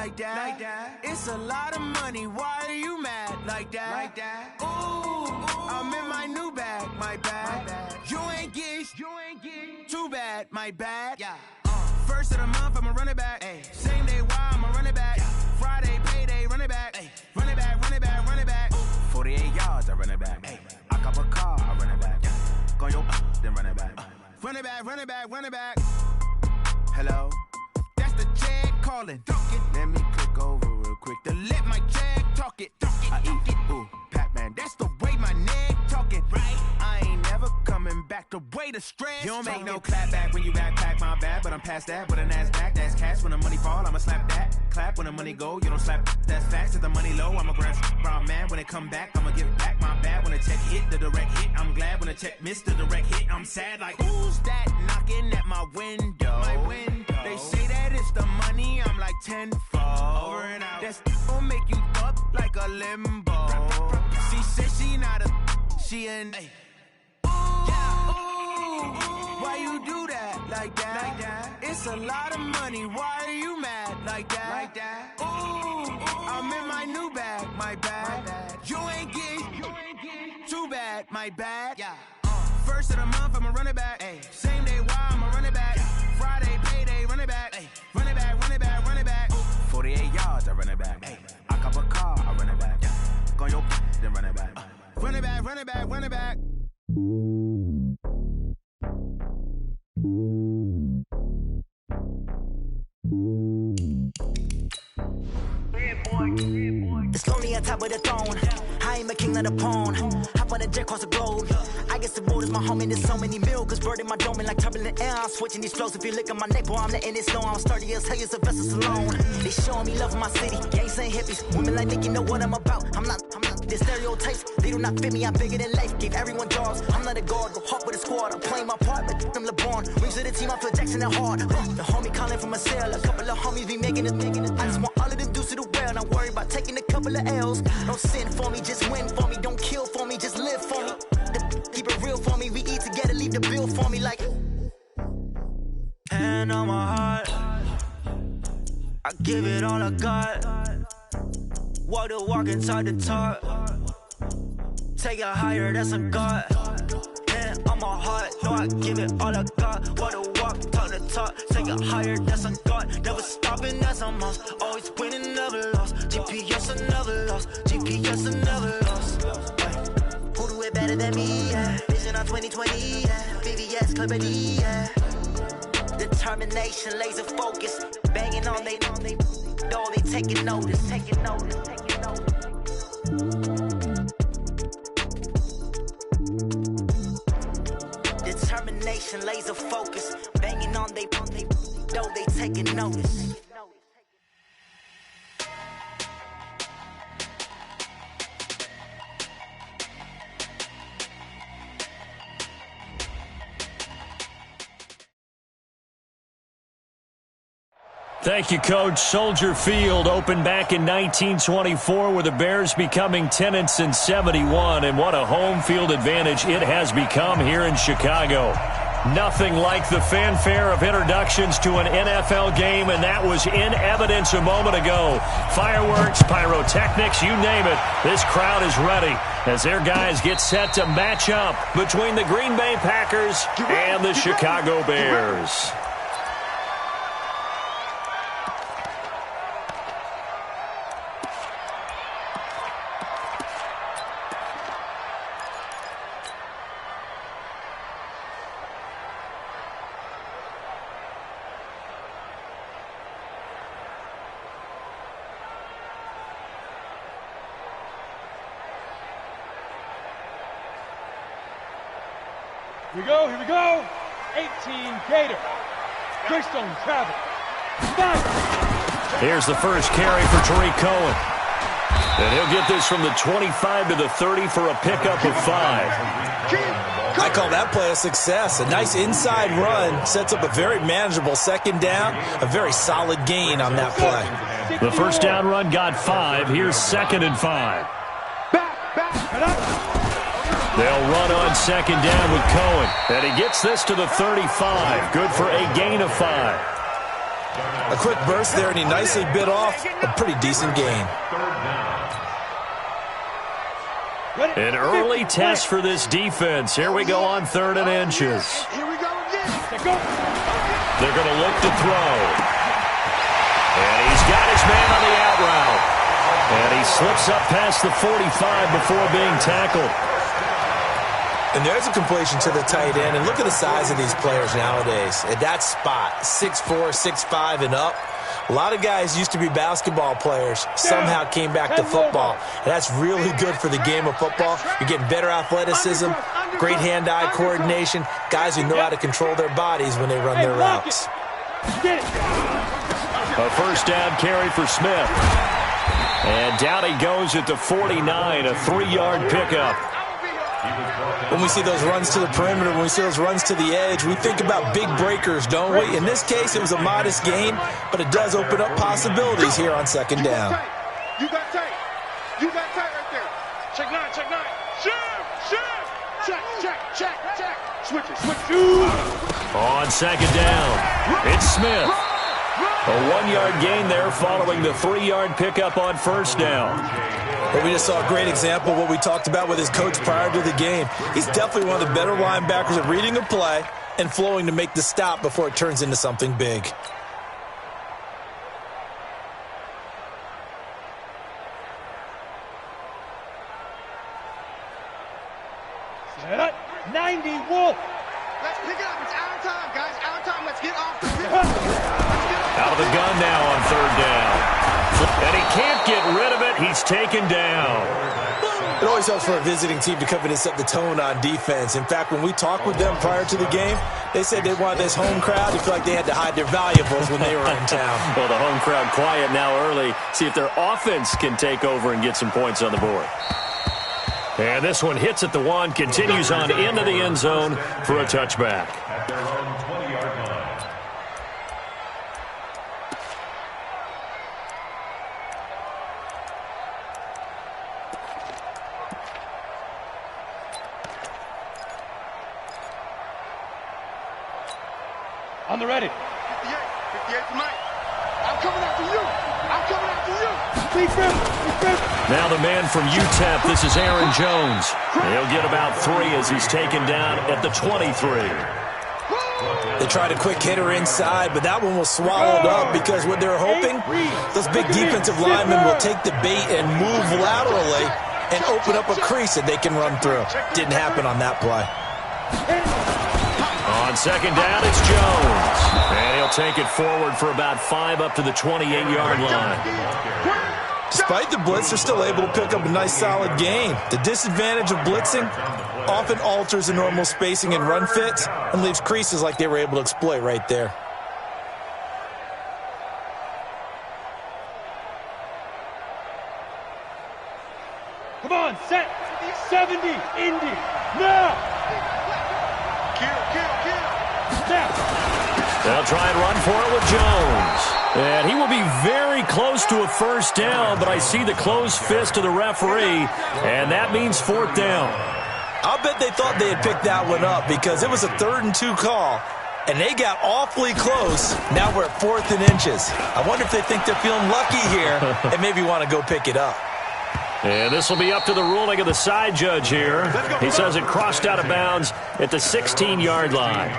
like that. It's a lot of money, why are you mad like that? Ooh, I'm in my new bag, my bad. You ain't get too bad, my bad. Yeah. First of the month, I'ma run it back. Ay. Same day, why I'ma run it back. Friday, payday, run it back. Ay. Run it back, run it back, run it back. 48 yards, I run it back. Ay. I cop a car, I run it back. Go your then run it back. Run it back, run it back, run it back. Hello? That's the check calling. Let me click over real quick to let my check talk it. I eat it, ooh, Pac-Man. That's the way my neck talking. Right? I ain't never coming back the way the stress. You don't make no clap back when you backpack, my bad. But I'm past that with a NASDAQ. That's cash when the money fall, I'ma slap that. Clap when the money go, you don't slap. That's facts. If the money low, I'ma grab brown man. When it come back, I'ma give back my bad. When the check hit, the direct hit. I'm glad when the check missed the direct hit. I'm sad like, who's that knocking at my window? My window. They say that it's the money, I'm like tenfold. Over and out. That's gon' make you up like a limbo. She said she not a, she an. Why you do that like that? It's a lot of money, why are you mad like that? Ooh, I'm in my new bag, my bad. You ain't get too bad, my bad. Yeah. First of the month, I'ma run it back. Ay. Same day, why I'ma run it back. Friday, payday, run it back. Ay. Run it back, run it back, run it back. 48 yards, I run it back. Ay. I cop a car, I run it back. Go your then run it back. Run it back, run it back, run it back. It's lonely on top of the throne. I am a king of the pawn. Hop on a jet across the globe. I guess the road is my home and there's so many milkers birding my dome like turbulent air. I'm switching these flows. If you look at my neck, boy, I'm letting it slow. I'm sturdy as hell, as Sylvester Stallone. They showing me love in my city. Gangs ain't hippies. Women like Nick, you know what I'm about. I'm not. The stereotypes, they do not fit me. I'm bigger than life. Gave everyone jobs. I'm not a guard. Go hard with a squad. I'm playing my part, but I'm LeBron. Rings to the team. I feel Jackson and hard. The homie calling from a cell. A couple of homies be making it. I just want all of them dudes to the well. Not worry about taking a couple of L's. Don't sin for me, just win for me. Don't kill for me, just live for me. Keep it real for me. We eat together, leave the bill for me like. Hand on my heart, I give it all I got. Walk the walk inside the talk. Take it higher, that's a God. Hand on my heart, no, I give it all I got. Walk the walk, talk the talk. Take it higher, that's a God. Never stopping, that's a must. Always winning, never lost. GPS, I never lost. GPS, I never lost. Who do it better than me? Yeah. Vision on 2020. Yeah. VVS, Clarity. Yeah. Determination, laser focus. Banging on they door, they taking notice. Determination, laser focus. Banging on they door, they taking notice. Thank you, Coach. Soldier Field opened back in 1924 with the Bears becoming tenants in 71, and what a home field advantage it has become here in Chicago. Nothing like the fanfare of introductions to an NFL game, and that was in evidence a moment ago. Fireworks, pyrotechnics, you name it. This crowd is ready as their guys get set to match up between the Green Bay Packers and the Chicago Bears. Here we go. 18 Gator. Greystone travel. Here's the first carry for Tariq Cohen. And he'll get this from the 25 to the 30 for a pickup of 5. I call that play a success. A nice inside run sets up a very manageable second down. A very solid gain on that play. The first down run got 5. Here's 2nd and 5. They'll run on second down with Cohen. And he gets this to the 35. Good for a gain of 5. A quick burst there, and he nicely bit off a pretty decent gain. An early test for this defense. Here we go on 3rd and inches. Here we go again. They're going to look to throw. And he's got his man on the out route. And he slips up past the 45 before being tackled. And there's a completion to the tight end. And look at the size of these players nowadays. At that spot, 6'4", 6'5", and up. A lot of guys used to be basketball players, somehow came back to football. And that's really good for the game of football. You're getting better athleticism, great hand-eye coordination, guys who know how to control their bodies when they run their routes. A first down carry for Smith. And down he goes at the 49, a 3-yard pickup. When we see those runs to the perimeter, when we see those runs to the edge, we think about big breakers, don't we? In this case, it was a modest gain, but it does open up possibilities here on 2nd down. You got tight. You got tight right there. Check 9, check 9. Check. Switch it. On 2nd down, it's Smith. A 1-yard gain there following the 3-yard pickup on 1st down. But we just saw a great example of what we talked about with his coach prior to the game. He's definitely one of the better linebackers at reading a play and flowing to make the stop before it turns into something big. Set up. 90 Wolf. Let's pick it up. It's our time, guys. Our time. Let's get off the field. Out of the gun now on 3rd down. And he can't get rid of it. He's taken down. It always helps for a visiting team to come in and set the tone on defense. In fact, when we talked with them prior to the game, they said they wanted this home crowd to feel like they had to hide their valuables when they were in town. Well, the home crowd quiet now early. See if their offense can take over and get some points on the board. And this one hits at the 1, continues on into the end zone for a touchback. On the ready. 58 to Mike. I'm coming after you. Now the man from UTEP, this is Aaron Jones. He'll get about 3 as he's taken down at the 23. They tried a quick hitter inside, but that one was swallowed up because what they're hoping, those big defensive linemen will take the bait and move laterally and open up a crease that they can run through. Didn't happen on that play. On 2nd down, it's Jones. And he'll take it forward for about 5 up to the 28-yard line. Despite the blitz, they're still able to pick up a nice solid gain. The disadvantage of blitzing often alters the normal spacing and run fits and leaves creases like they were able to exploit right there. Come on, set. 70, Indy. Now. Kill. Now. They'll try and run for it with Jones. And he will be very close to a first down, but I see the closed fist of the referee, and that means 4th down. I'll bet they thought they had picked that one up because it was a 3rd and 2 call, and they got awfully close. Now we're at 4th and inches. I wonder if they think they're feeling lucky here and maybe want to go pick it up. And this will be up to the ruling of the side judge here. He says it crossed out of bounds at the 16-yard line.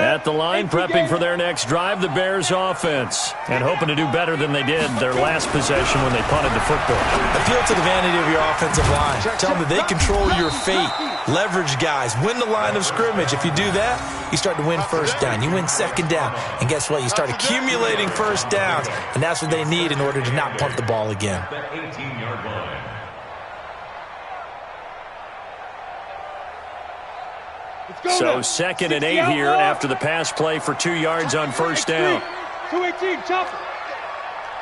At the line, prepping for their next drive, the Bears offense, and hoping to do better than they did their last possession when they punted the football. Appeal to the vanity of your offensive line. Tell them that they control your fate. Leverage guys. Win the line of scrimmage. If you do that, you start to win first down. You win second down. And guess what? You start accumulating first downs, and that's what they need in order to not punt the ball again. So 2nd and 8 here after the pass play for 2 yards on first down. 218, chopper.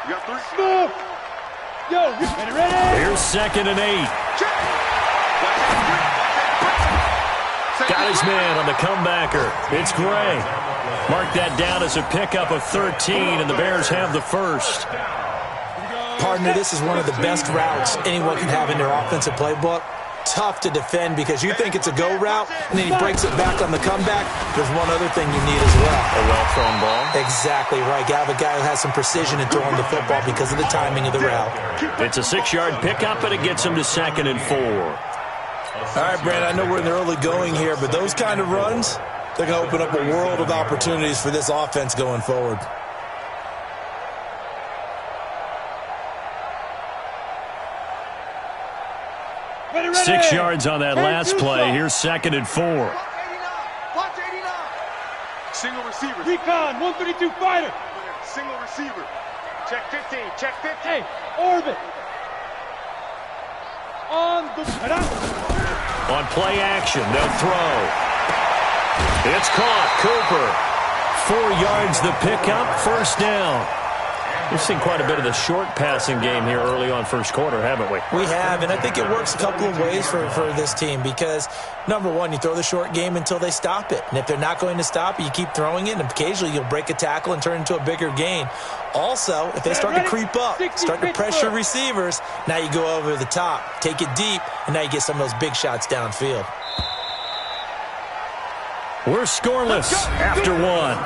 You got 3. Smooth. Yo, you ready? Here's 2nd and 8. Got his man on the comebacker. It's Gray. Mark that down as a pickup of 13, and the Bears have the first. Partner, this is one of the best routes anyone can have in their offensive playbook. Tough to defend because you think it's a go route, and then he breaks it back on the comeback. There's one other thing you need as well. A well-thrown ball. Exactly right. You have a guy who has some precision in throwing the football because of the timing of the route. It's a 6-yard pickup, and it gets him to 2nd and 4. All right, Brad, I know we're in the early going here, but those kind of runs, they're going to open up a world of opportunities for this offense going forward. Ready. 6 yards on that last play. Here's 2nd and 4. Watch 89. Single receiver. Recon, 132 fighter. Single receiver. Check 15. Check 15. Hey, orbit. On play action, they'll throw. It's caught. Cooper. 4 yards the pickup. First down. We've seen quite a bit of the short passing game here early on first quarter, haven't we? We have, and I think it works a couple of ways for this team because, number one, you throw the short game until they stop it. And if they're not going to stop it, you keep throwing it, and occasionally you'll break a tackle and turn it into a bigger gain. Also, if they start to creep up, start to pressure receivers, now you go over the top, take it deep, and now you get some of those big shots downfield. We're scoreless after 1.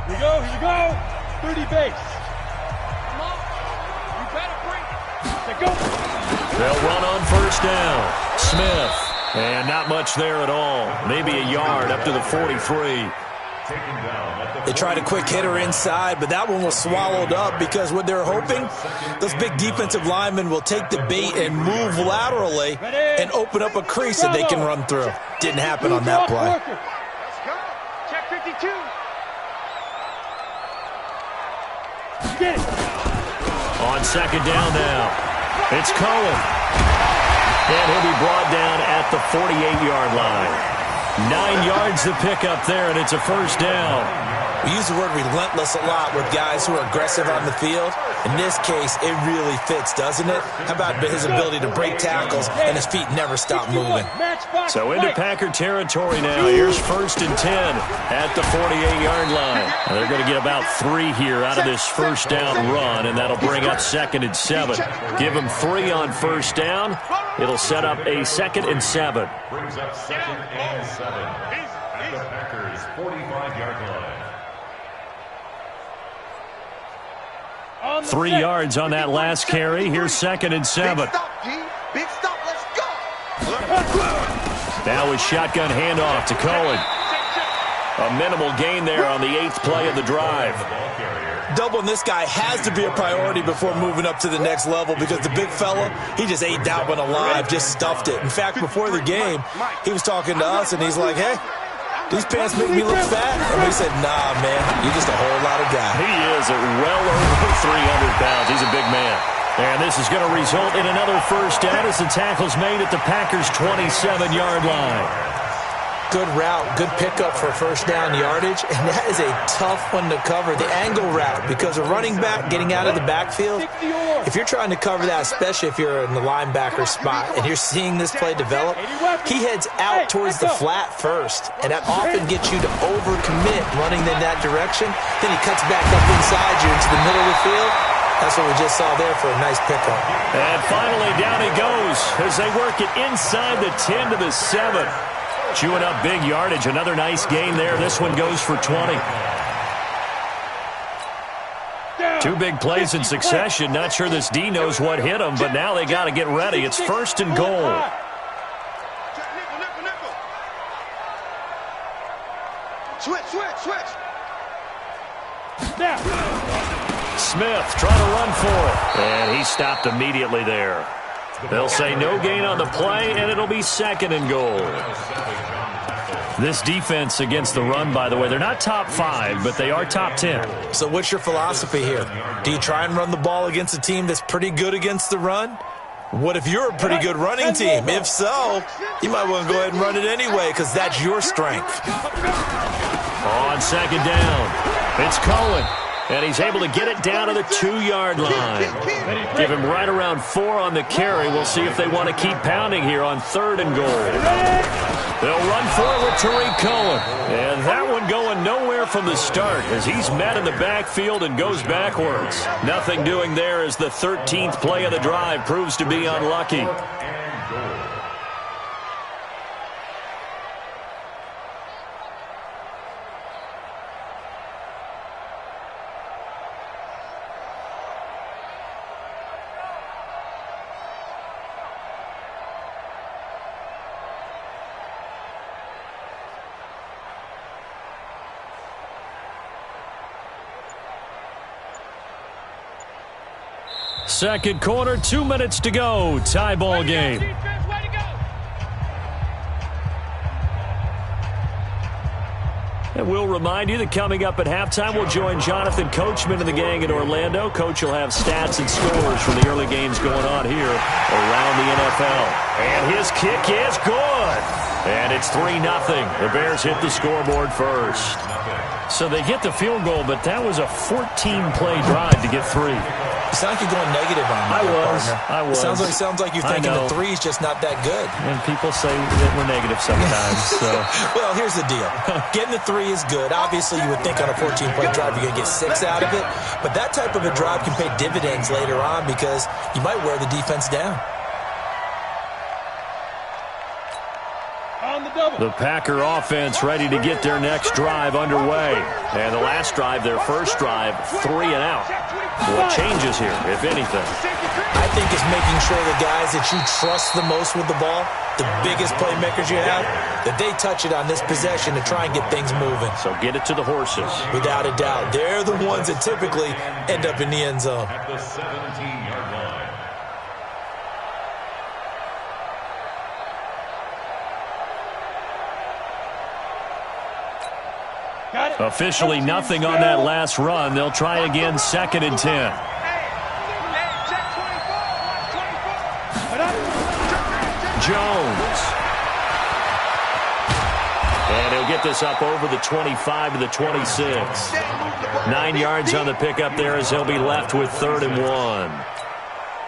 Here we go. 30 base. Come on. You better bring it. Say go. They'll run on first down. Smith. And not much there at all. Maybe a yard up to the 43. They tried a quick hitter inside, but that one was swallowed up because what they're hoping, those big defensive linemen will take the bait and move laterally and open up a crease that they can run through. Didn't happen on that play. Let's go. Check 52. Get it. On second down now. It's Cohen. And he'll be brought down at the 48-yard line. 9 yards to pick up there, and it's a first down. We use the word relentless a lot with guys who are aggressive on the field. In this case, it really fits, doesn't it? How about his ability to break tackles and his feet never stop moving? So into Packer territory now. Here's 1st and 10 at the 48-yard line. And they're going to get about 3 here out of this first down run, and that'll bring up 2nd and 7. Give them 3 on first down. It'll set up a 2nd and 7. Brings up 2nd and 7 at the Packers' 45-yard line. 3 yards on that last carry. Here's 2nd and 7. Big stop, G. Big stop. Let's go. Now a shotgun handoff to Cohen. A minimal gain there on the 8th play of the drive. Doubling this guy has to be a priority before moving up to the next level because the big fella, he just ate that one alive, just stuffed it. In fact, before the game, he was talking to us, and he's like, hey, these pants make me look fat. And we said, nah, man, you're just a whole lot of guy. He is at well over 300 pounds. He's a big man. And this is going to result in another first down as the tackle's made at the Packers' 27-yard line. Good route, good pickup for first down yardage, and that is a tough one to cover, the angle route, because a running back getting out of the backfield, if you're trying to cover that, especially if you're in the linebacker spot and you're seeing this play develop, he heads out towards the flat first, and that often gets you to overcommit running in that direction. Then he cuts back up inside you into the middle of the field. That's what we just saw there for a nice pickup. And finally down he goes as they work it inside the 10 to the 7. Chewing up big yardage. Another nice gain there. This one goes for 20. 2 big plays in succession. Not sure this D knows what hit him, but now they got to get ready. It's 1st and goal. Switch. Smith trying to run for it. And he stopped immediately there. They'll say no gain on the play, and it'll be 2nd and goal. This defense against the run, by the way, they're not top 5, but they are top 10. So what's your philosophy here? Do you try and run the ball against a team that's pretty good against the run? What if you're a pretty good running team? If so, you might want to go ahead and run it anyway because that's your strength. On 2nd down, it's Cohen. And he's able to get it down to the 2-yard line. Give him right around 4 on the carry. We'll see if they want to keep pounding here on 3rd and goal. They'll run for it with Tariq Cohen. And that one going nowhere from the start as he's met in the backfield and goes backwards. Nothing doing there as the 13th play of the drive proves to be unlucky. Second quarter, 2 minutes to go. Tie ball game. And we'll remind you that coming up at halftime, we'll join Jonathan Coachman and the gang in Orlando. Coach will have stats and scores from the early games going on here around the NFL. And his kick is good. And it's 3-0. The Bears hit the scoreboard first. So they get the field goal, but that was a 14-play drive to get 3. You sound like you're going negative on me, I was. It sounds like you're thinking the 3 is just not that good. And people say that we're negative sometimes. So. Well, here's the deal. Getting the 3 is good. Obviously, you would think on a 14-play drive you're going to get 6 out of it. But that type of a drive can pay dividends later on because you might wear the defense down. The Packer offense ready to get their next drive underway. And the last drive, their first drive, 3 and out. What changes here, if anything? I think it's making sure the guys that you trust the most with the ball, the biggest playmakers you have, that they touch it on this possession to try and get things moving. So get it to the horses. Without a doubt. They're the ones that typically end up in the end zone. At the 17-yard line. Officially nothing on that last run. They'll try again, 2nd and 10. Jones. And he'll get this up over the 25 to the 26. 9 yards on the pickup there as he'll be left with 3rd and 1.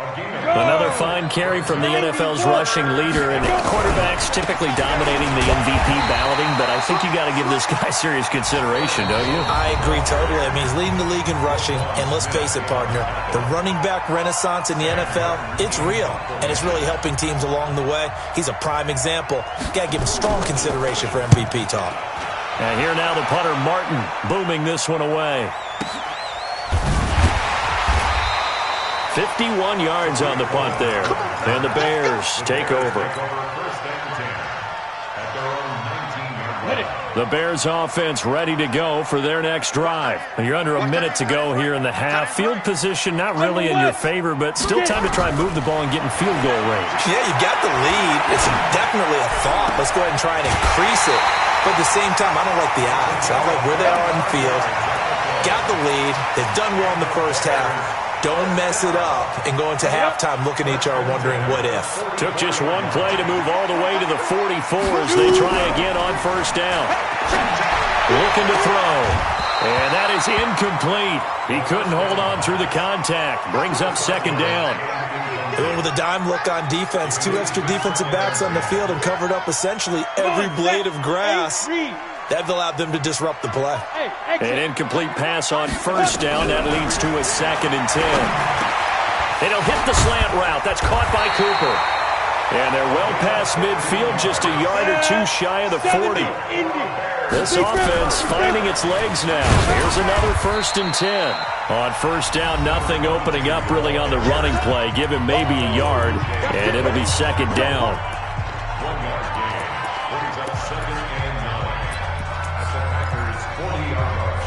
Another fine carry from the NFL's rushing leader, and quarterbacks typically dominating the MVP balloting, but I think you got to give this guy serious consideration, don't you? I agree totally. I mean, he's leading the league in rushing, and let's face it, partner, the running back renaissance in the NFL, it's real, and it's really helping teams along the way. He's a prime example. Got to give him strong consideration for MVP talk. And here now the punter, Martin, booming this one away. 51 yards on the punt there. And the Bears take over. The Bears offense ready to go for their next drive. You're under a minute to go here in the half. Field position not really in your favor, but still time to try and move the ball and get in field goal range. Yeah, you got the lead. It's definitely a thought. Let's go ahead and try and increase it. But at the same time, I don't like the odds. I don't like where they are on the field. Got the lead. They've done well in the first half. Don't mess it up and go into halftime looking at each other wondering what if. Took just one play to move all the way to the 44 as they try again on first down. Looking to throw. And that is incomplete. He couldn't hold on through the contact. Brings up 2nd down. And with a dime look on defense, 2 extra defensive backs on the field and covered up essentially every blade of grass. That allowed them to disrupt the play. An incomplete pass on first down. That leads to a 2nd and 10. And he'll hit the slant route. That's caught by Cooper. And they're well past midfield, just a yard or 2 shy of the 40. This offense finding its legs now. Here's another 1st and 10. On first down, nothing opening up really on the running play. Give him maybe a yard, and it'll be 2nd down. 1-yard gain. Brings up 2nd and 9. At the Packers' 40-yard line.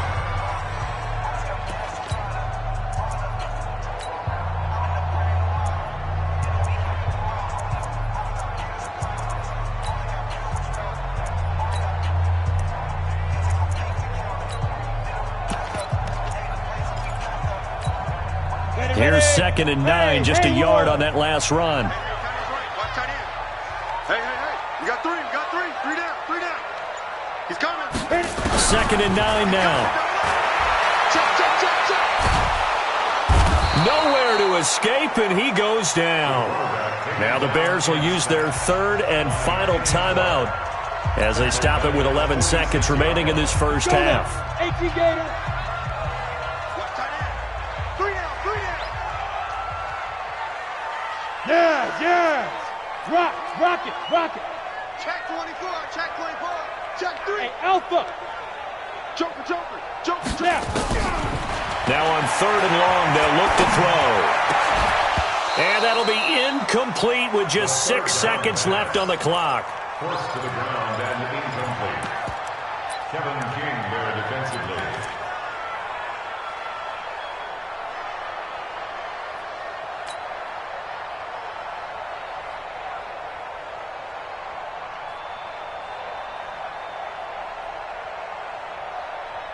Here's 2nd and 9, just a yard on that last run. Hey, you got 3, three down. He's coming. 2nd and 9 now. Check. Nowhere to escape, and he goes down. Now the Bears will use their third and final timeout as they stop it with 11 seconds remaining in this first half. 18 Gator. Yes. Rock it. Check 24, check 24, check 3. Hey, Alpha. Joker. Yeah. Now on third and long, they'll look to throw. And that'll be incomplete with just 6 seconds left on the clock. Forced to the ground and incomplete. Kevin King there defensively.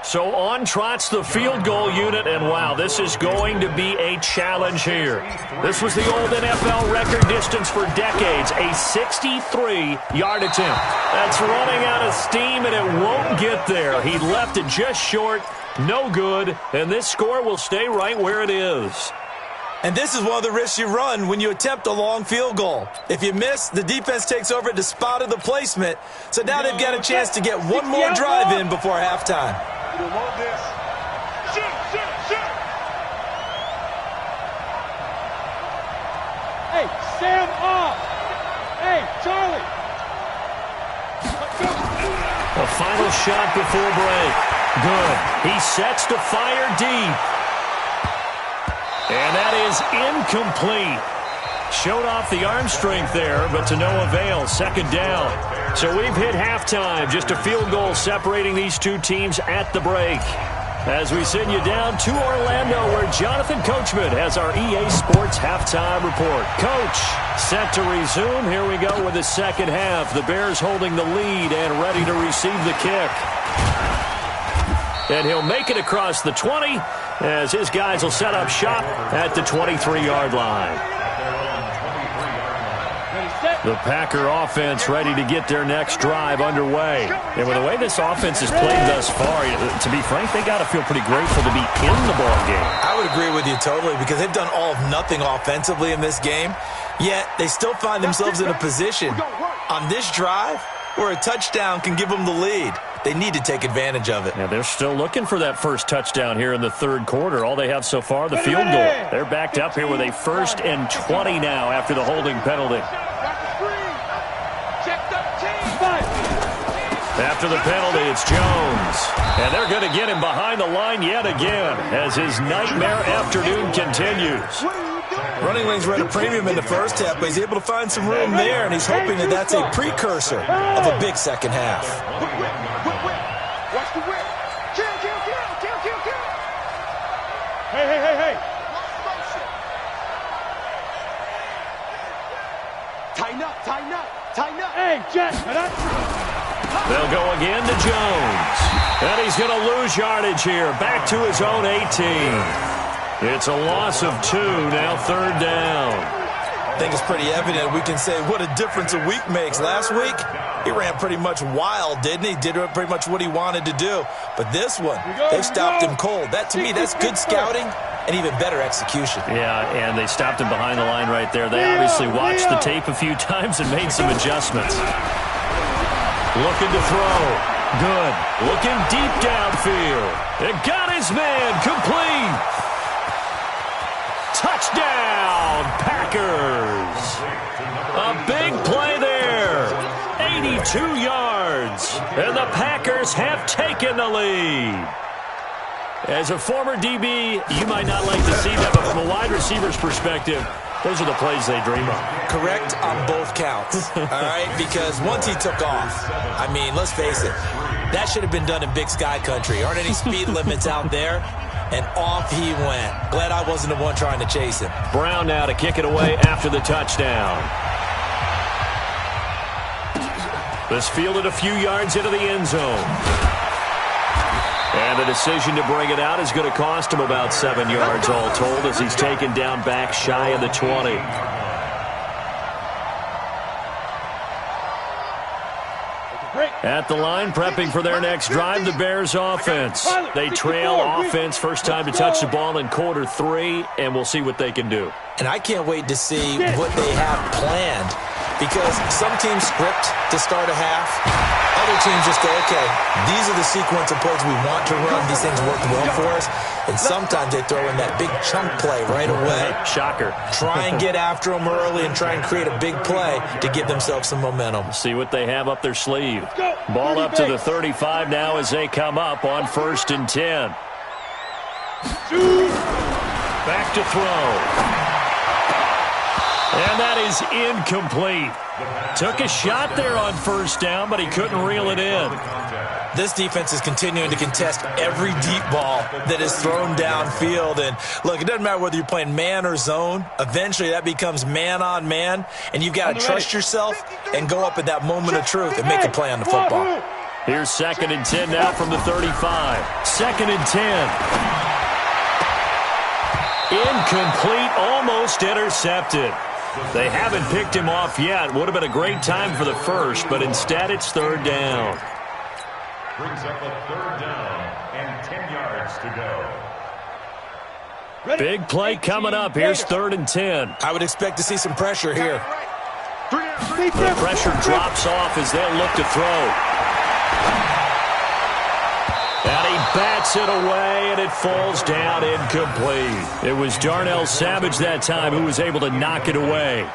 So on trots the field goal unit, and wow, this is going to be a challenge here. This was the old NFL record distance for decades, a 63-yard attempt. That's running out of steam, and it won't get there. He left it just short, no good, and this score will stay right where it is. And this is one of the risks you run when you attempt a long field goal. If you miss, the defense takes over at the spot of the placement, so now they've got a chance to get one more drive in before halftime. Reload this. Shoot. Hey, Sam off. Hey, Charlie. The final shot before break. Good. He sets to fire deep. And that is incomplete. Showed off the arm strength there, but to no avail. Second down. So we've hit halftime. Just a field goal separating these two teams at the break. As we send you down to Orlando, where Jonathan Coachman has our EA Sports halftime report. Coach, set to resume. Here we go with the second half. The Bears holding the lead and ready to receive the kick. And he'll make it across the 20 as his guys will set up shop at the 23-yard line. The Packer offense ready to get their next drive underway. And with the way this offense has played thus far, to be frank, they got to feel pretty grateful to be in the ball game. I would agree with you totally because they've done all of nothing offensively in this game, yet they still find themselves in a position on this drive where a touchdown can give them the lead. They need to take advantage of it. Yeah, they're still looking for that first touchdown here in the third quarter. All they have so far, the field goal. They're backed up here with a 1st and 20 now after the holding penalty. After the penalty, it's Jones. And they're going to get him behind the line yet again as his nightmare afternoon continues. Running lanes were at a premium in the first half, but he's able to find some room there, and he's hoping that that's a precursor of a big second half. Watch the whip. Kill. Hey. Tighten up. Hey, Jet. They'll go again to Jones. And he's going to lose yardage here. Back to his own 18. It's a loss of 2, now third down. I think it's pretty evident. We can say what a difference a week makes. Last week, he ran pretty much wild, didn't he? Did pretty much what he wanted to do. But this one, they stopped him cold. That, to me, that's good scouting and even better execution. Yeah, and they stopped him behind the line right there. They obviously watched the tape a few times and made some adjustments. Looking to throw. Good. Looking deep downfield. It got his man. Complete. Touchdown, Packers. A big play there. 82 yards. And the Packers have taken the lead. As a former DB, you might not like to see that, but from a wide receiver's perspective, those are the plays they dream of. Correct on both counts, all right? Because once he took off, I mean, let's face it, that should have been done in Big Sky Country. Aren't any speed limits out there? And off he went. Glad I wasn't the one trying to chase him. Brown now to kick it away after the touchdown. This fielded a few yards into the end zone. And the decision to bring it out is going to cost him about 7 yards all told as he's taken down back shy of the 20. Break. At the line, prepping for their next drive, the Bears offense. They trail offense, first time to touch the ball in quarter 3, and we'll see what they can do. And I can't wait to see what they have planned, because some teams script to start a half. Other teams just go, okay, these are the sequence of plays we want to run. These things work well for us. And sometimes they throw in that big chunk play right away. Shocker. Try and get after them early and try and create a big play to give themselves some momentum. See what they have up their sleeve. Ball up to the 35 now as they come up on 1st and 10. Back to throw. And that is incomplete. Took a shot there on 1st down, but he couldn't reel it in. This defense is continuing to contest every deep ball that is thrown downfield. And, look, it doesn't matter whether you're playing man or zone. Eventually that becomes man on man, and you've got to trust yourself and go up at that moment of truth and make a play on the football. Here's 2nd and 10 now from the 35. 2nd and 10. Incomplete, almost intercepted. They haven't picked him off yet. Would have been a great time for the first, but instead it's 3rd down. Brings up a 3rd down and 10 yards to go. Big play coming up. Here's 3rd and 10. I would expect to see some pressure here. The pressure drops off as they'll look to throw. And he bats it away, and it falls down incomplete. It was Darnell Savage that time who was able to knock it away.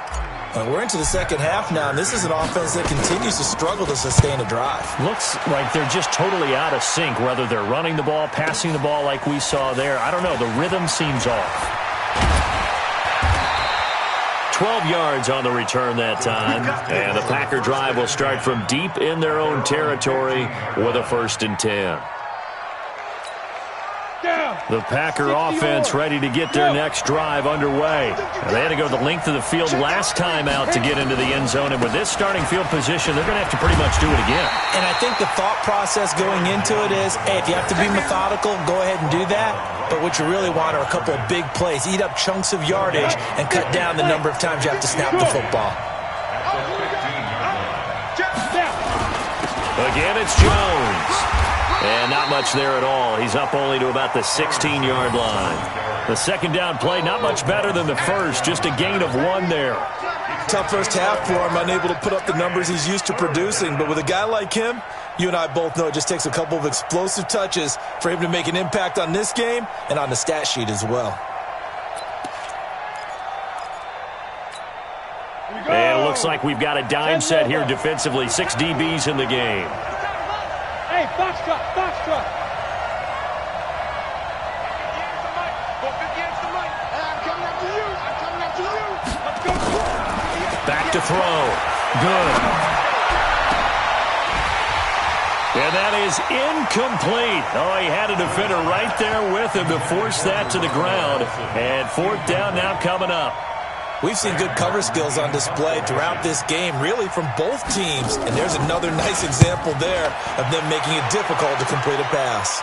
Well, we're into the second half now, and this is an offense that continues to struggle to sustain a drive. Looks like they're just totally out of sync, whether they're running the ball, passing the ball like we saw there. I don't know. The rhythm seems off. 12 yards on the return that time, and the Packer drive will start from deep in their own territory with a 1st and 10. The Packer offense ready to get their next drive underway. They had to go the length of the field last time out to get into the end zone, and with this starting field position, they're going to have to pretty much do it again. And I think the thought process going into it is, hey, if you have to be methodical, go ahead and do that. But what you really want are a couple of big plays. Eat up chunks of yardage and cut down the number of times you have to snap the football. Again, it's Jones. And not much there at all. He's up only to about the 16-yard line. The 2nd down play, not much better than the first, just a gain of 1 there. Tough first half for him, unable to put up the numbers he's used to producing. But with a guy like him, you and I both know it just takes a couple of explosive touches for him to make an impact on this game and on the stat sheet as well. And it looks like we've got a dime set here defensively. 6 DBs in the game. Hey, box truck, box truck. Back to throw. Good. And that is incomplete. Oh, he had a defender right there with him to force that to the ground. And 4th down now coming up. We've seen good cover skills on display throughout this game, really from both teams. And there's another nice example there of them making it difficult to complete a pass.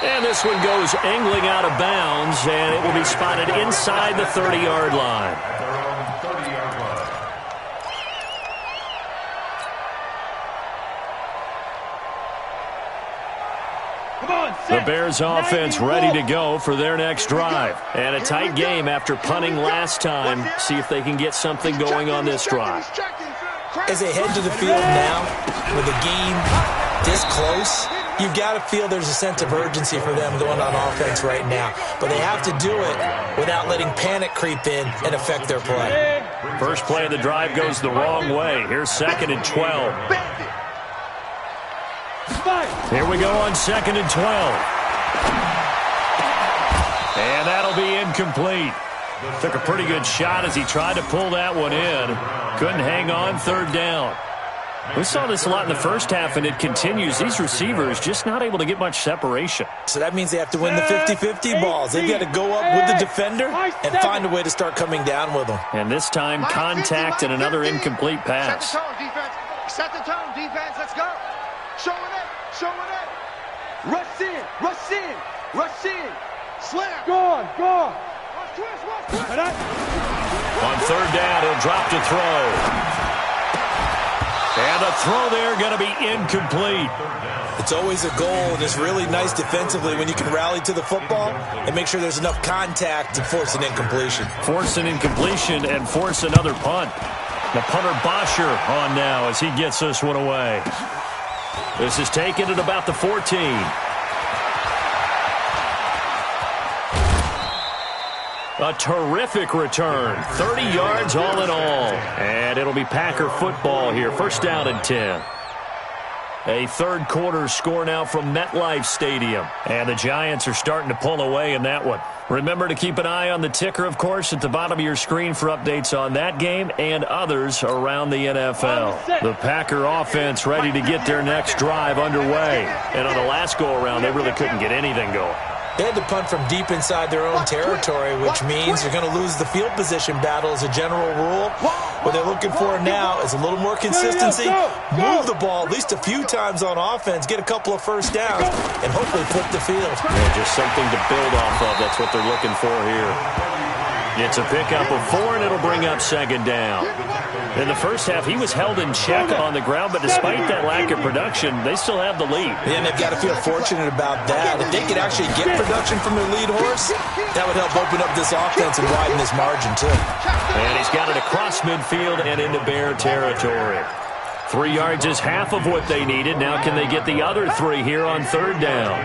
And this one goes angling out of bounds, and it will be spotted inside the 30-yard line. The Bears offense ready to go for their next drive. And a tight game after punting last time. See if they can get something going on this drive. As they head to the field now, with a game this close, you've got to feel there's a sense of urgency for them going on offense right now. But they have to do it without letting panic creep in and affect their play. First play of the drive goes the wrong way. Here's 2nd and 12. Here we go on 2nd and 12. And that'll be incomplete. Took a pretty good shot as he tried to pull that one in. Couldn't hang on, 3rd down. We saw this a lot in the first half, and it continues. These receivers just not able to get much separation. So that means they have to win the 50-50 balls. They've got to go up with the defender and find a way to start coming down with them. And this time, contact and another incomplete pass. Set the tone, defense. Set the tone, defense. Let's go. Showing it. Showing it. Rush in. Rush in. Rush in. Slam. Gone. Gone. Watch twist. Watch twist. On 3rd down, he'll drop to throw. And a throw there going to be incomplete. It's always a goal, and it's really nice defensively when you can rally to the football and make sure there's enough contact to force an incompletion. Force an incompletion and force another punt. The punter Bosher on now as he gets this one away. This is taken at about the 14. A terrific return. 30 yards all in all. And it'll be Packer football here. First down and 10. A third quarter score now from MetLife Stadium. And the Giants are starting to pull away in that one. Remember to keep an eye on the ticker, of course, at the bottom of your screen for updates on that game and others around the NFL. The Packer offense ready to get their next drive underway. And on the last go-around, they really couldn't get anything going. They had to punt from deep inside their own territory, which means you're going to lose the field position battle as a general rule. What they're looking for now is a little more consistency, move the ball at least a few times on offense, get a couple of first downs, and hopefully flip the field. Yeah, just something to build off of. That's what they're looking for here. It's a pickup of 4, and it'll bring up second down. In the first half, he was held in check on the ground, but despite that lack of production, they still have the lead. And they've got to feel fortunate about that. If they could actually get production from their lead horse, that would help open up this offense and widen this margin, too. And he's got it across midfield and into Bear territory. 3 yards is half of what they needed. Now can they get the other 3 here on third down?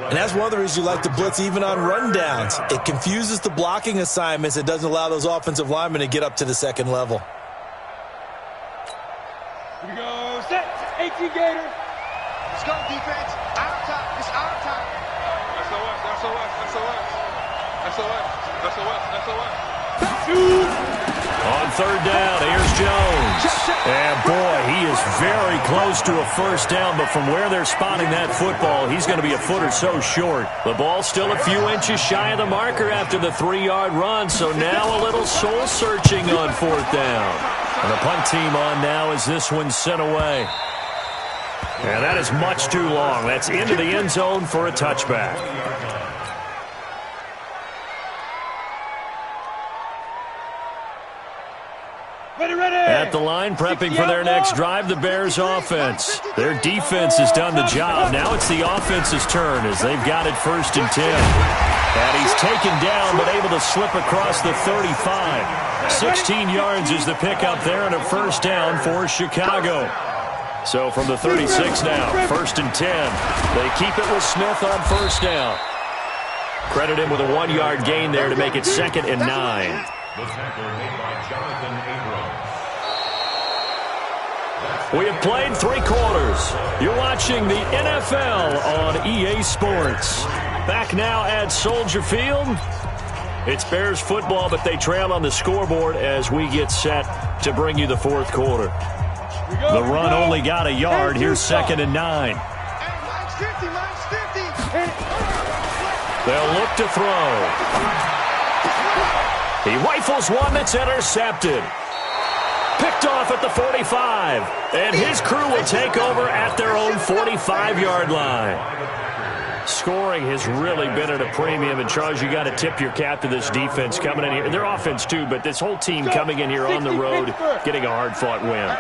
And that's one of the reasons you like to blitz even on rundowns. It confuses the blocking assignments. It doesn't allow those offensive linemen to get up to the second level. Here we go. Set. 18 Gator. Let's go, defense. Our time. It's our time. On third down, here's Jones. And boy, he is very close to a first down, but from where they're spotting that football, he's going to be a foot or so short. The ball's still a few inches shy of the marker after the 3-yard run, so now a little soul-searching on fourth down. And the punt team on now as this one's sent away. And that is much too long. That's into the end zone for a touchback. At the line, prepping for their next drive, the Bears offense. Their defense has done the job. Now it's the offense's turn as they've got it first and 10. And he's taken down but able to slip across the 35. 16 yards is the pickup there and a first down for Chicago. So from the 36 now, first and 10. They keep it with Smith on first down. Credit him with a 1-yard gain there to make it second and 9. The tackle made by Jonathan Abram. We have played 3 quarters. You're watching the NFL on EA Sports. Back now at Soldier Field. It's Bears football, but they trail on the scoreboard as we get set to bring you the fourth quarter. The run only got a yard. Here's second and 9. They'll look to throw. He rifles one that's intercepted. Picked off at the 45. And his crew will take over at their own 45-yard line. Scoring has really been at a premium. And, Charles, you got to tip your cap to this defense coming in here. Their offense, too, but this whole team coming in here on the road, getting a hard-fought win.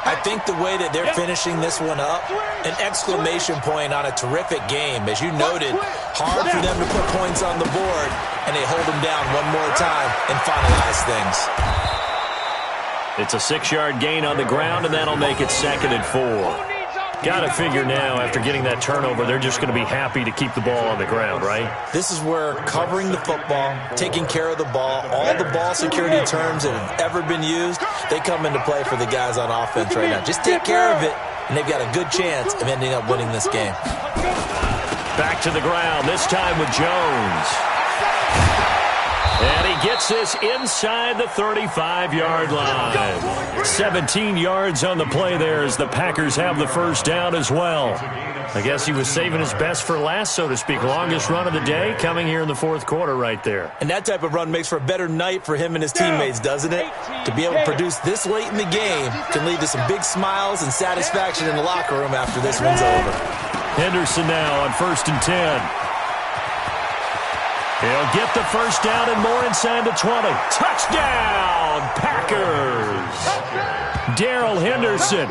I think the way that they're finishing this one up, an exclamation point on a terrific game. As you noted, hard for them to put points on the board, and they hold them down one more time and finalize things. It's a 6-yard gain on the ground, and that'll make it second and 4. Got to figure now, after getting that turnover, they're just going to be happy to keep the ball on the ground, right? This is where covering the football, taking care of the ball, all the ball security terms that have ever been used, they come into play for the guys on offense right now. Just take care of it, and they've got a good chance of ending up winning this game. Back to the ground, this time with Jones. And he gets this inside the 35-yard line. 17 yards on the play there as the Packers have the first down as well. I guess he was saving his best for last, so to speak. Longest run of the day coming here in the fourth quarter right there. And that type of run makes for a better night for him and his teammates, doesn't it? To be able to produce this late in the game can lead to some big smiles and satisfaction in the locker room after this one's over. Henderson now on first and 10. He'll get the first down and more inside the 20. Touchdown, Packers! Darrell Henderson,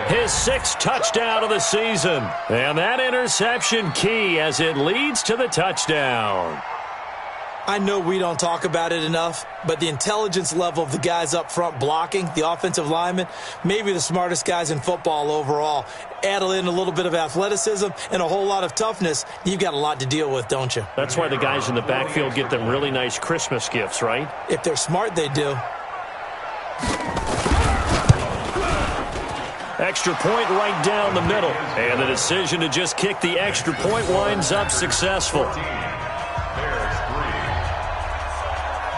his 6th touchdown of the season. And that interception key as it leads to the touchdown. I know we don't talk about it enough, but the intelligence level of the guys up front blocking, the offensive linemen, maybe the smartest guys in football overall. Add in a little bit of athleticism and a whole lot of toughness, you've got a lot to deal with, don't you? That's why the guys in the backfield get them really nice Christmas gifts, right? If they're smart, they do. Extra point right down the middle. And the decision to just kick the extra point winds up successful.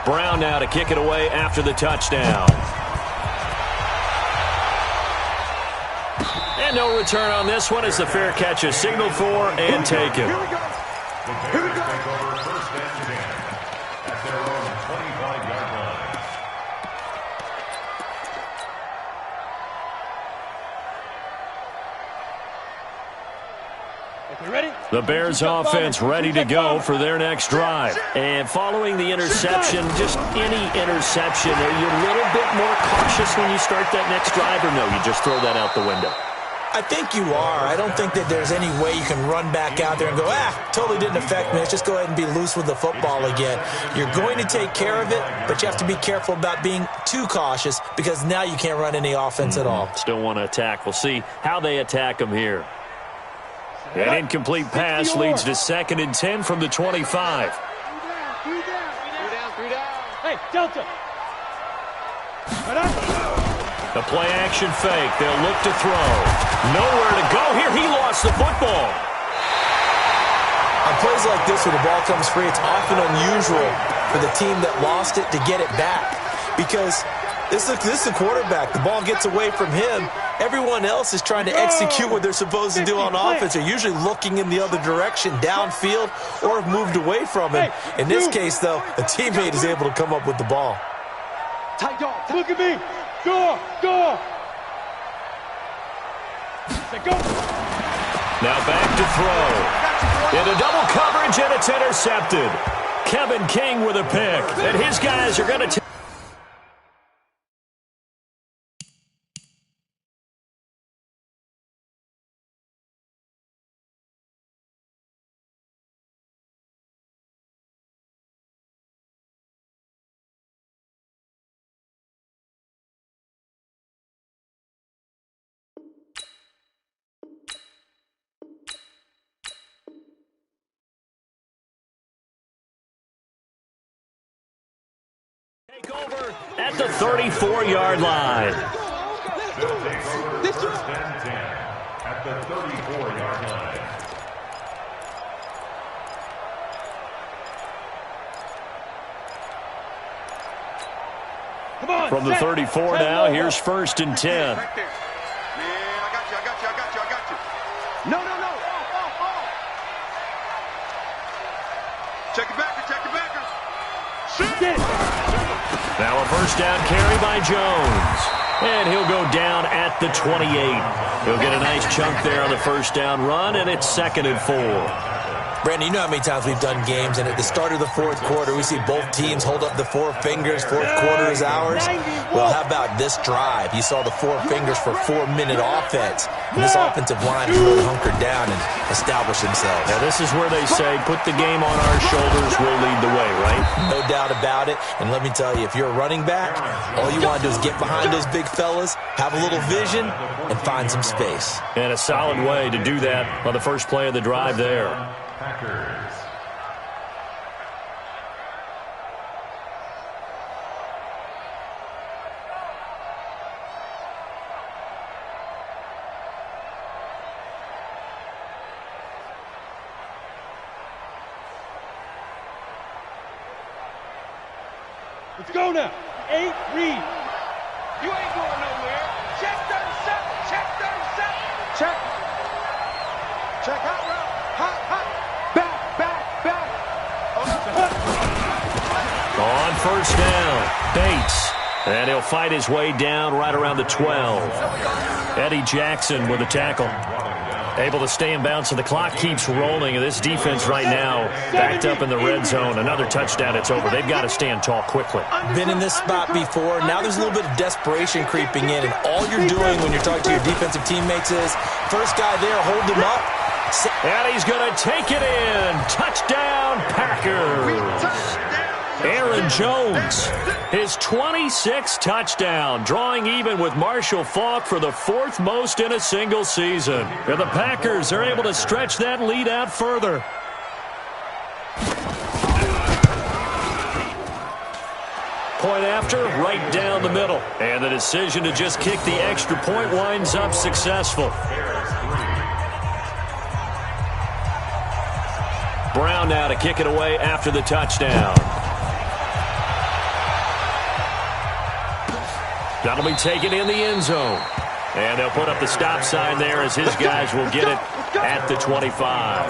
Brown now to kick it away after the touchdown. And no return on this one as the fair catch is signaled for and taken. The Bears take over 1st and 10 at their own 25-yard line. Okay, ready? The Bears offense ready to go for their next drive. And following the interception, just any interception, are you a little bit more cautious when you start that next drive, or no, you just throw that out the window? I think you are. I don't think that there's any way you can run back out there and go, totally didn't affect me. Let's just go ahead and be loose with the football again. You're going to take care of it, but you have to be careful about being too cautious because now you can't run any offense at all. Still want to attack. We'll see how they attack them here. An incomplete pass leads to 2nd and 10 from the 25. 3 down. Hey, Delta. The play-action fake. They'll look to throw. Nowhere to go here. He lost the football. On plays like this where the ball comes free, it's often unusual for the team that lost it to get it back because this is the quarterback. The ball gets away from him. Everyone else is trying to execute what they're supposed to do on offense. They're usually looking in the other direction, downfield, or have moved away from him. In this case, though, a teammate is able to come up with the ball. Tight dog. Look at me. Go. Go. Now back to throw. Into double coverage, and it's intercepted. Kevin King with a pick. And his guys are going to take. Take over at the 34-yard line. They'll take over 1st and 10 at the 34-yard line. Come on, From the 34 now, here's 1st and 10. Right there. Man, I got you. No. Check it back. Now a 1st down carry by Jones. And he'll go down at the 28. He'll get a nice chunk there on the 1st down run, and it's 2nd and 4. Brandon, you know how many times we've done games, and at the start of the 4th quarter, we see both teams hold up the 4 fingers, 4th quarter is ours. Well, how about this drive? You saw the 4 fingers for 4-minute offense. And this offensive line has really hunkered down and established themselves. Now, this is where they say, put the game on our shoulders, we'll lead the way, right? No doubt about it. And let me tell you, if you're a running back, all you want to do is get behind those big fellas, have a little vision, and find some space. And a solid way to do that on the first play of the drive there. Packers. Let's go now. 8, read. You ain't going nowhere. Check 37. Check out route. Hot. Back. On 1st down, Bates. And he'll fight his way down right around the 12. Eddie Jackson with a tackle. Able to stay in bounds, so the clock keeps rolling. And this defense right now backed up in the red zone. Another touchdown, it's over. They've got to stand tall quickly. Been in this spot before. Now there's a little bit of desperation creeping in. And all you're doing when you're talking to your defensive teammates is, first guy there, hold him up. And he's going to take it in. Touchdown, Packers. Aaron Jones, his 26th touchdown, drawing even with Marshall Faulk for the 4th most in a single season. And the Packers are able to stretch that lead out further. Point after, right down the middle. And the decision to just kick the extra point winds up successful. Brown now to kick it away after the touchdown. That'll be taken in the end zone. And they'll put up the stop sign there as his guys will get it at the 25.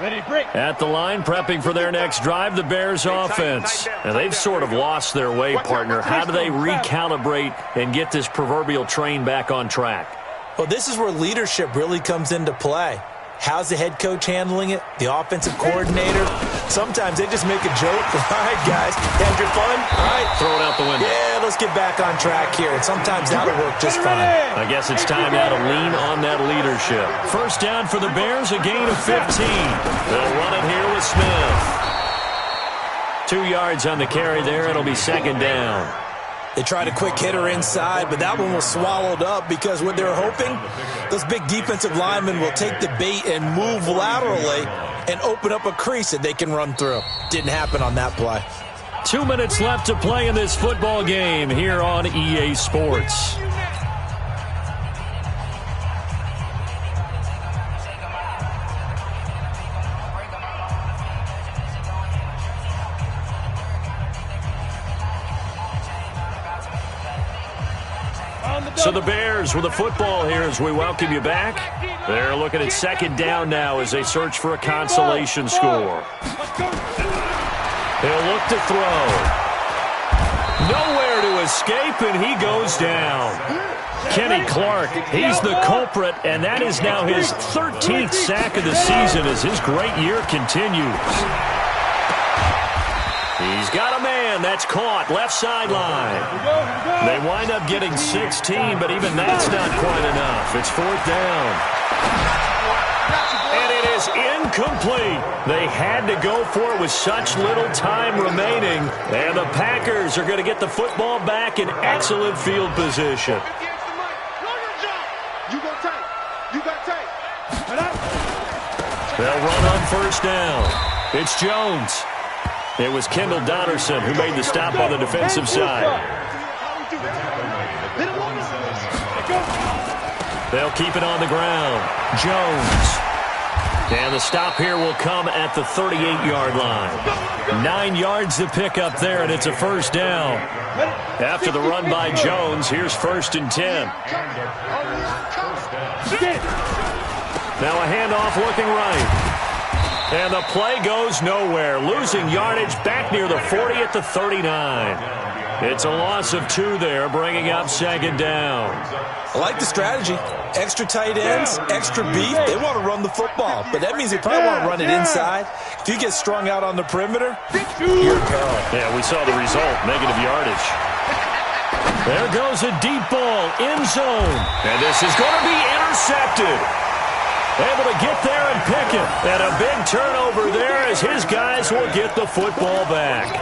Ready, break. At the line, prepping for their next drive, the Bears offense. And they've sort of lost their way, partner. How do they recalibrate and get this proverbial train back on track? Well, this is where leadership really comes into play. How's the head coach handling it? The offensive coordinator? Sometimes they just make a joke. All right, guys, had your fun? All right. Throw it out the window. Yeah, let's get back on track here. And sometimes that'll work just fine. I guess it's time now to lean on that leadership. First down for the Bears, a gain of 15. They'll run it here with Smith. 2 yards on the carry there. It'll be second down. They tried a quick hitter inside, but that one was swallowed up because what they're hoping, those big defensive linemen will take the bait and move laterally and open up a crease that they can run through. Didn't happen on that play. 2 minutes left to play in this football game here on EA Sports. So the Bears with the football here as we welcome you back. They're looking at second down now as they search for a consolation score. He'll look to throw. Nowhere to escape, and he goes down. Kenny Clark, he's the culprit, and that is now his 13th sack of the season as his great year continues. He's got a man. That's caught. Left sideline. They wind up getting 16, but even that's not quite enough. It's fourth down. And it is incomplete. They had to go for it with such little time remaining. And the Packers are going to get the football back in excellent field position. They'll run on first down. It's Jones. It was Kendall Donnerson who made the stop on the defensive side. They'll keep it on the ground. Jones. And the stop here will come at the 38-yard line. 9 yards to pick up there, and it's a first down. After the run by Jones, here's 1st and 10. Now a handoff looking right. And the play goes nowhere. Losing yardage back near the 40 at the 39. It's a loss of 2 there, bringing up second down. I like the strategy. Extra tight ends, extra beef. They want to run the football, but that means they probably want to run it inside. If you get strung out on the perimeter, you're in peril. Yeah, we saw the result, negative yardage. There goes a deep ball, end zone. And this is going to be intercepted. Able to get there and pick it. And a big turnover there as his guys will get the football back.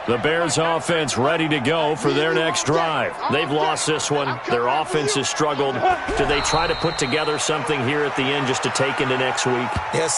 The Bears offense ready to go for their next drive. They've lost this one. Their offense has struggled. Do they try to put together something here at the end just to take into next week? Yes.